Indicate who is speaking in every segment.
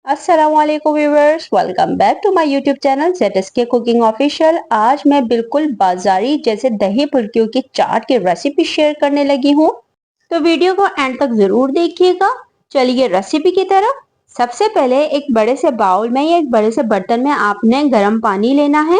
Speaker 1: अस्सलामुअलैकुम viewers, welcome back to my YouTube channel ZSK cooking official. आज मैं बिल्कुल बाजारी जैसे दही फुल्कियों की चाट की रेसिपी शेयर करने लगी हूँ, तो वीडियो को एंड तक जरूर देखिएगा। चलिए रेसिपी की तरफ। सबसे पहले एक बड़े से बाउल में या एक बड़े से बर्तन में आपने गर्म पानी लेना है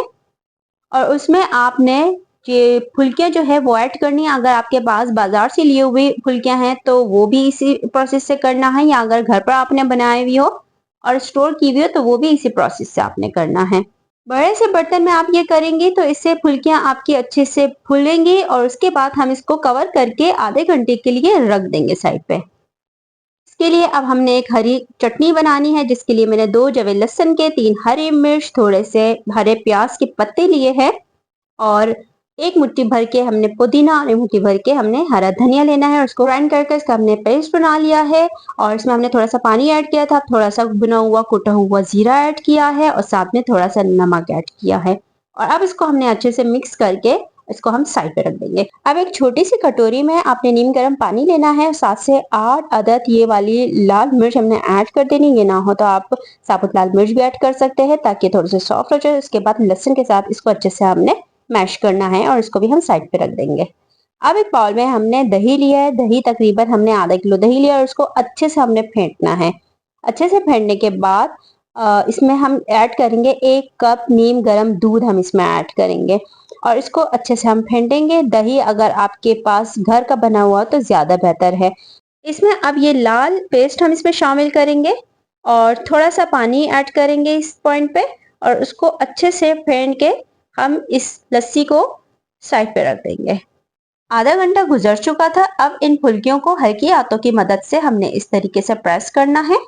Speaker 1: और उसमें आपने ये फुल्कियां जो है वो ऐड करनी है। अगर आपके पास बाजार से लिए हुए फुल्कियां हैं तो वो भी इसी प्रोसेस से करना है, या अगर घर पर आपने बनाई हुई हो और स्टोर की हुई हो तो वो भी इसी प्रोसेस से आपने करना है। बड़े से बर्तन में आप ये करेंगे तो इससे फुल्कियां आपकी अच्छे से फूलेंगी और उसके बाद हम इसको कवर करके आधे घंटे के लिए रख देंगे साइड पे। इसके लिए अब हमने एक हरी चटनी बनानी है, जिसके लिए मैंने 2 जवे लहसुन के, 3 हरी मिर्च, थोड़े से हरे प्याज के पत्ते लिए हैं और एक मुट्ठी भर के हमने पुदीना और एक मुट्ठी भर के हमने हरा धनिया लेना है और उसको ग्राइंड करके इसका हमने पेस्ट बना लिया है। और इसमें हमने थोड़ा सा पानी ऐड किया था, थोड़ा सा भुना हुआ कुटा हुआ जीरा ऐड किया है और साथ में थोड़ा सा नमक ऐड किया है। और अब इसको हमने अच्छे से मिक्स करके इसको हम साइड पे रख देंगे। अब एक छोटी सी कटोरी में आपने नीम गर्म पानी लेना है, 7 से 8 अदद ये वाली लाल मिर्च हमने ऐड कर देनी। ये ना हो तो आप साबुत लाल मिर्च भी ऐड कर सकते हैं ताकि थोड़े से सॉफ्ट हो जाए। उसके बाद लहसुन के साथ इसको अच्छे से हमने मैश करना है और इसको भी हम साइड पे रख देंगे। अब एक बाउल में हमने दही लिया है, दही तकरीबन हमने आधा किलो दही लिया और उसको अच्छे से हमने फेंटना है। अच्छे से फेंटने के बाद इसमें हम ऐड करेंगे 1 कप नीम गर्म दूध, हम इसमें ऐड करेंगे और इसको अच्छे से हम फेंटेंगे। दही अगर आपके पास घर का बना हुआ तो ज्यादा बेहतर है। इसमें अब ये लाल पेस्ट हम इसमें शामिल करेंगे और थोड़ा सा पानी ऐड करेंगे इस पॉइंट पे और उसको अच्छे से फेंट के हम इस लस्सी को साइड पे रख देंगे। आधा घंटा गुजर चुका था। अब इन फुल्कियों को हल्की हाथों की मदद से हमने इस तरीके से प्रेस करना है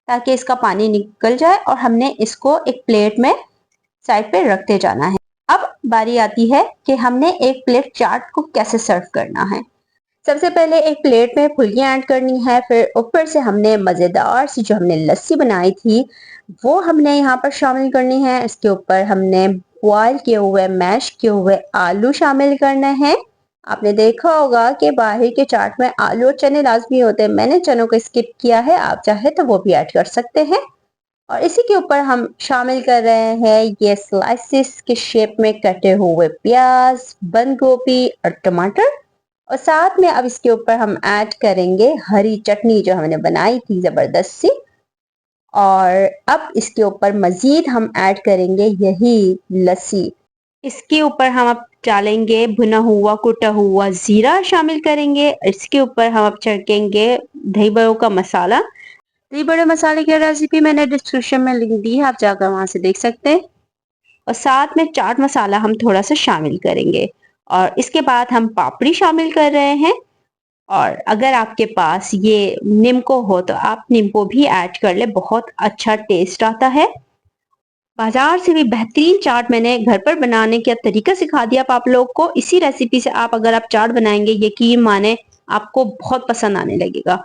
Speaker 1: ताकि इसका पानी निकल जाए और हमने इसको एक प्लेट में साइड पे रखते जाना है। अब बारी आती है कि हमने एक प्लेट चाट को कैसे सर्व करना है। सबसे पहले एक प्लेट में फुल्कियां ऐड करनी है, फिर ऊपर से हमने मजेदार सी जो हमने लस्सी बनाई थी वो हमने यहाँ पर शामिल करनी है। इसके ऊपर हमने बॉयल किए हुए मैश किए हुए आलू शामिल करने हैं। आपने देखा होगा कि बाहर के चाट में आलू और चने लाजमी होते हैं, मैंने चनों को स्किप किया है, आप चाहे तो वो भी ऐड कर सकते हैं। और इसी के ऊपर हम शामिल कर रहे हैं ये स्लाइसिस के शेप में कटे हुए प्याज, बंद गोभी और टमाटर। और साथ में अब इसके ऊपर हम ऐड करेंगे हरी चटनी जो हमने बनाई थी जबरदस्त सी। और अब इसके ऊपर मजीद हम ऐड करेंगे यही लस्सी। इसके ऊपर हम अब डालेंगे भुना हुआ कुटा हुआ जीरा शामिल करेंगे। इसके ऊपर हम अब छिड़केंगे दही बड़ों का मसाला। दही बड़े मसाले की रेसिपी मैंने डिस्क्रिप्शन में लिंक दी है, आप जाकर वहां से देख सकते हैं। और साथ में चाट मसाला हम थोड़ा सा शामिल करेंगे और इसके बाद हम पापड़ी शामिल कर रहे हैं। और अगर आपके पास ये निम्को हो तो आप निम्को भी ऐड कर ले, बहुत अच्छा टेस्ट आता है। बाजार से भी बेहतरीन चाट मैंने घर पर बनाने का तरीका सिखा दिया आप लोग को। इसी रेसिपी से आप अगर आप चाट बनाएंगे, यकीन माने आपको बहुत पसंद आने लगेगा।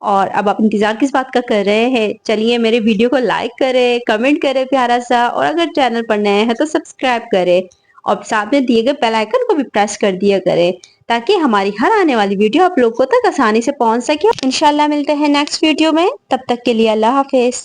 Speaker 1: और अब आप इंतजार किस बात का कर रहे हैं, चलिए मेरे वीडियो को लाइक करें, कमेंट करें प्यारा सा, और अगर चैनल पर नए हैं तो सब्सक्राइब करें और साथ में दिए गए बेल आइकन को भी प्रेस कर दिया करें ताकि हमारी हर आने वाली वीडियो आप लोगों तक आसानी से पहुंच सके। इंशाल्लाह मिलते हैं नेक्स्ट वीडियो में, तब तक के लिए अल्लाह हाफिज।